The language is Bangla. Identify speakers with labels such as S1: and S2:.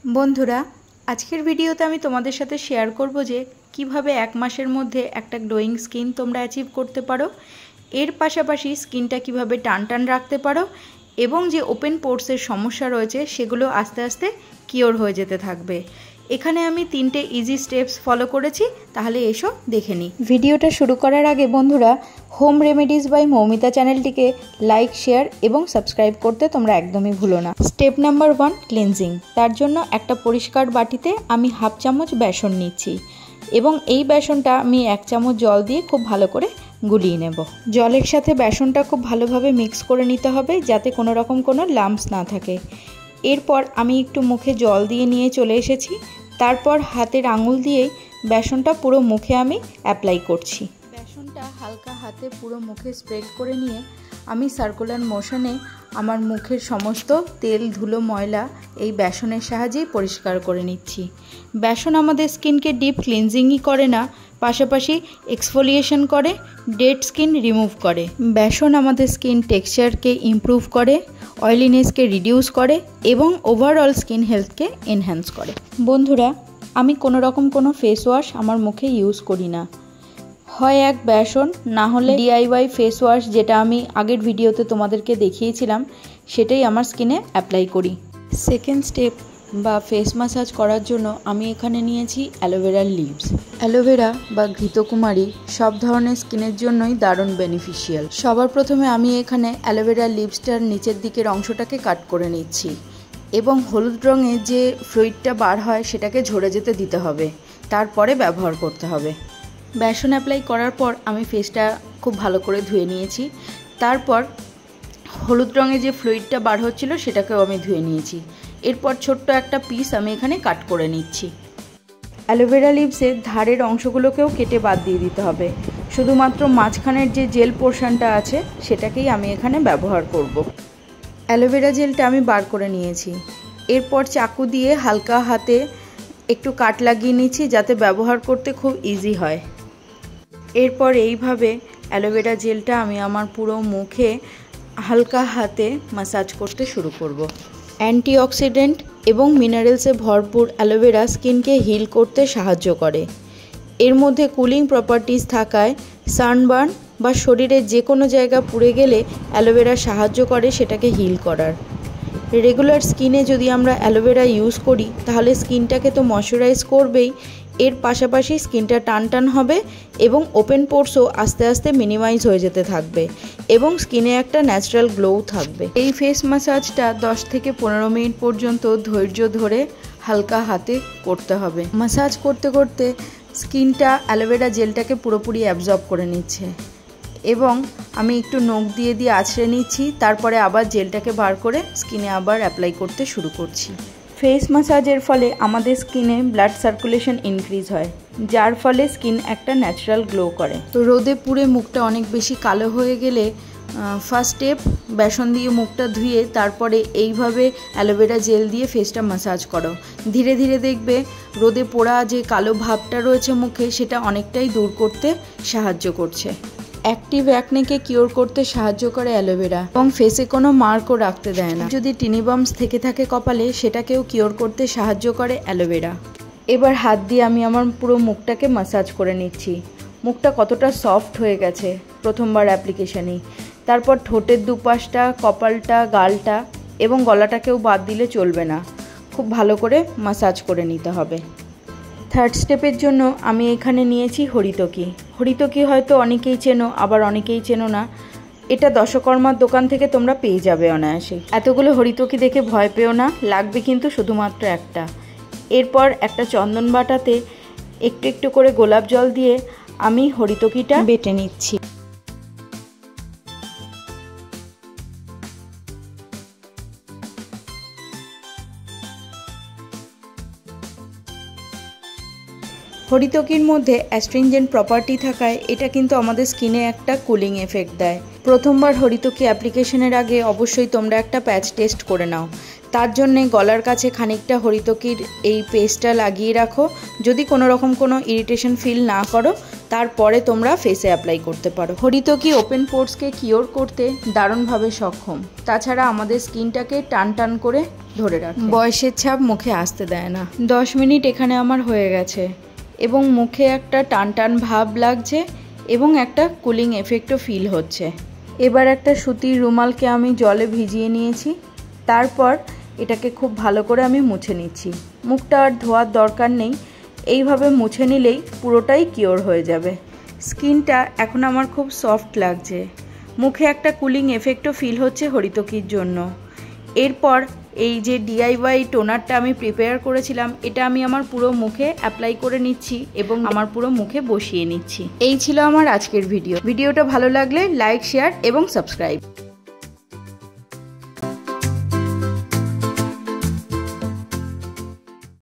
S1: বন্ধুরা, আজকের ভিডিওতে আমি তোমাদের সাথে শেয়ার করব যে কিভাবে এক মাসের মধ্যে একটা গ্লোয়িং স্কিন তোমরা অ্যাচিভ করতে পারো। এর পাশাপাশি স্কিনটা কিভাবে টান টান রাখতে পারো এবং যে ওপেন পোর্সের সমস্যা রয়েছে সেগুলো আস্তে আস্তে কিওর হয়ে যেতে থাকবে। এখানে আমি 3টে ইজি স্টেপস ফলো করেছি, তাহলে এসো দেখে নিই। ভিডিওটা শুরু করার আগে বন্ধুরা, হোম রেমেডিস বাই মৌমিতা চ্যানেলটিকে লাইক, শেয়ার এবং সাবস্ক্রাইব করতে তোমরা একদমই ভুলো না। Step number 1, cleansing. তার জন্য একটা পরিষ্কার বাটিতে আমি হাফ চামচ বেসন নিচ্ছি এবং এই বেসনটা আমি 1 চামচ জল দিয়ে খুব ভালো করে গুলিয়ে নেব। জলের সাথে বেসনটা খুব ভালোভাবে মিক্স করে নিতে হবে যাতে কোনো রকম কোনো লাম্পস না থাকে। এরপর আমি একটু মুখে জল দিয়ে নিয়ে চলে এসেছি। তারপর হাতের আঙুল দিয়ে বেসনটা পুরো মুখে আমি অ্যাপ্লাই করছি। বেসনটা হালকা হাতে পুরো মুখে স্প্রেড করে নিয়ে আমি সার্কুলার মোশনে আমার মুখের সমস্ত তেল, ধুলো, ময়লা এই বেসনের সাহায্যেই পরিষ্কার করে নিচ্ছি। বেসন আমাদের স্কিনকে ডিপ ক্লিনজিংই করে না, পাশাপাশি এক্সফোলিয়েশন করে, ডেড স্কিন রিমুভ করে। বেসন আমাদের স্কিন টেক্সচারকে ইমপ্রুভ করে, অয়েলিনেসকে রিডিউস করে এবং ওভারঅল স্কিন হেলথকে এনহ্যান্স করে। বন্ধুরা, আমি কোনো রকম কোনো ফেস ওয়াশ আমার মুখে ইউজ করি না। হয় এক বেসন, না হলে ডিআইওয়াই ফেস ওয়াশ, যেটা আমি আগের ভিডিওতে তোমাদেরকে দেখিয়েছিলাম, সেটাই আমার স্কিনে অ্যাপ্লাই করি। সেকেন্ড স্টেপ বা ফেস ম্যাসাজ করার জন্য আমি এখানে নিয়েছি অ্যালোভেরার লিভস। অ্যালোভেরা বা ঘৃতকুমারী সব ধরনের স্কিনের জন্যই দারুণ বেনিফিশিয়াল। সবার প্রথমে আমি এখানে অ্যালোভেরার লিভসটার নিচের দিকের অংশটাকে কাট করে নিচ্ছি এবং হলুদ রঙের যে ফ্লুইডটা বার হয় সেটাকে ঝরে যেতে দিতে হবে, তারপরে ব্যবহার করতে হবে। বেসন অ্যাপ্লাই করার পর আমি ফেসটা খুব ভালো করে ধুয়ে নিয়েছি। তারপর হলুদ রঙের যে ফ্লুইডটা বার হচ্ছিল সেটাকেও আমি ধুয়ে নিয়েছি। এরপর ছোট্ট একটা পিস আমি এখানে কাট করে নিচ্ছি। অ্যালোভেরা লিভসের ধারের অংশগুলোকেও কেটে বাদ দিয়ে দিতে হবে, শুধুমাত্র মাঝখানের যে জেল পোর্শনটা আছে সেটাকেই আমি এখানে ব্যবহার করব। অ্যালোভেরা জেলটা আমি বার করে নিয়েছি। এরপর চাকু দিয়ে হালকা হাতে একটু কাট লাগিয়ে নিচ্ছি যাতে ব্যবহার করতে খুব ইজি হয়। এরপর এইভাবে অ্যালোভেরা জেলটা আমি আমার পুরো মুখে হালকা হাতে ম্যাসাজ করতে শুরু করব। অ্যান্টিঅক্সিডেন্ট এবং মিনারেলসে ভরপুর অ্যালোভেরা স্কিনকে হিল করতে সাহায্য করে। এর মধ্যে কুলিং প্রপার্টিজ থাকায় সানবার্ন বা শরীরের যে কোনো জায়গা পুড়ে গেলে অ্যালোভেরা সাহায্য করে সেটাকে হিল করার। রেগুলার স্কিনে যদি আমরা অ্যালোভেরা ইউজ করি তাহলে স্কিনটাকে তো ময়শ্চারাইজ করবেই, এর পাশাপাশি স্কিনটা টান টান হবে এবং ওপেন পোর্সও আস্তে আস্তে মিনিমাইজ হয়ে যেতে থাকবে এবং স্কিনে একটা ন্যাচারাল গ্লোও থাকবে। এই ফেস ম্যাসাজটা 10 থেকে 15 মিনিট পর্যন্ত ধৈর্য ধরে হালকা হাতে করতে হবে। ম্যাসাজ করতে করতে স্কিনটা অ্যালোভেরা জেলটাকে পুরোপুরি অ্যাবজর্ব করে নিচ্ছে এবং আমি একটু নখ দিয়ে আঁচড়ে নিচ্ছি। তারপরে আবার জেলটাকে বার করে স্কিনে আবার অ্যাপ্লাই করতে শুরু করছি। ফেস ম্যাসাজের ফলে আমাদের স্কিনে ব্লাড সার্কুলেশন ইনক্রিজ হয়, যার ফলে স্কিন একটা ন্যাচারাল গ্লো করে। তো রোদে পুড়ে মুখটা অনেক বেশি কালো হয়ে গেলে ফার্স্ট স্টেপ, বেসন দিয়ে মুখটা ধুয়ে তারপরে এইভাবে অ্যালোভেরা জেল দিয়ে ফেসটা ম্যাসাজ করো। ধীরে ধীরে দেখবে রোদে পোড়া যে কালো ভাবটা রয়েছে মুখে সেটা অনেকটাই দূর করতে সাহায্য করছে। অ্যাক্টিভ অ্যাকনেকে কিওর করতে সাহায্য করে অ্যালোভেরা এবং ফেসে কোনো মার্কও রাখতে দেয় না। যদি টিনি বাম্পস থেকে থাকে কপালে, সেটাকেও কিওর করতে সাহায্য করে অ্যালোভেরা। এবার হাত দিয়ে আমি আমার পুরো মুখটাকে ম্যাসাজ করে নিচ্ছি। মুখটা কতটা সফট হয়ে গেছে প্রথমবার অ্যাপ্লিকেশানেই। তারপর ঠোঁটের দুপাশটা, কপালটা, গালটা এবং গলাটাকেও বাদ দিলে চলবে না, খুব ভালো করে ম্যাসাজ করে নিতে হবে। থার্ড স্টেপের জন্য আমি এখানে নিয়েছি হরিতকি। হরিতকি হয়তো অনেকেই চেনো, আবার অনেকেই চেনো না। এটা দশকর্মার দোকান থেকে তোমরা পেয়ে যাবে অনায়াসে। এতগুলো হরিতকি দেখে ভয় পেও না, লাগবে কিন্তু শুধুমাত্র একটা। এরপর একটা চন্দন বাটাতে একটু একটু করে গোলাপ জল দিয়ে আমি হরিতকিটা বেটে নিচ্ছি। হরিতকির মধ্যে অ্যাস্ট্রিনজেন্ট প্রপার্টি থাকায় এটা কিন্তু আমাদের স্কিনে একটা কুলিং এফেক্ট দেয়। প্রথমবার হরিতকি অ্যাপ্লিকেশনের আগে অবশ্যই তোমরা একটা প্যাচ টেস্ট করে নাও। তার জন্যে গলার কাছে খানিকটা হরিতকির এই পেস্টটা লাগিয়ে রাখো। যদি কোনো রকম কোনো ইরিটেশন ফিল না করো তারপরে তোমরা ফেসে অ্যাপ্লাই করতে পারো। হরিতকি ওপেন পোর্সকে কিওর করতে দারুণভাবে সক্ষম। তাছাড়া আমাদের স্কিনটাকে টান টান করে ধরে রাখে, বয়সের ছাপ মুখে আসতে দেয় না। 10 মিনিট এখানে আমার হয়ে গেছে এবং মুখে একটা টান টান ভাব লাগছে এবং একটা কুলিং এফেক্টও ফিল হচ্ছে। এবার একটা সুতির রুমালকে আমি জলে ভিজিয়ে নিয়েছি, তারপর এটাকে খুব ভালো করে আমি মুছে নিচ্ছি। মুখটা আর ধোয়ার দরকার নেই, এইভাবে মুছে নিলেই পুরোটাই কিওর হয়ে যাবে। স্কিনটা এখন আমার খুব সফট লাগছে, মুখে একটা কুলিং এফেক্টও ফিল হচ্ছে হরিতকির জন্য। এরপর এই যে DIY টোনারটা আমি প্রিপেয়ার করেছিলাম, এটা আমি আমার পুরো মুখে অ্যাপ্লাই করে নিচ্ছি এবং আমার পুরো মুখে বসিয়ে নিচ্ছি। এই ছিল আমার আজকের ভিডিওটা ভালো লাগলে লাইক, শেয়ার এবং সাবস্ক্রাইব।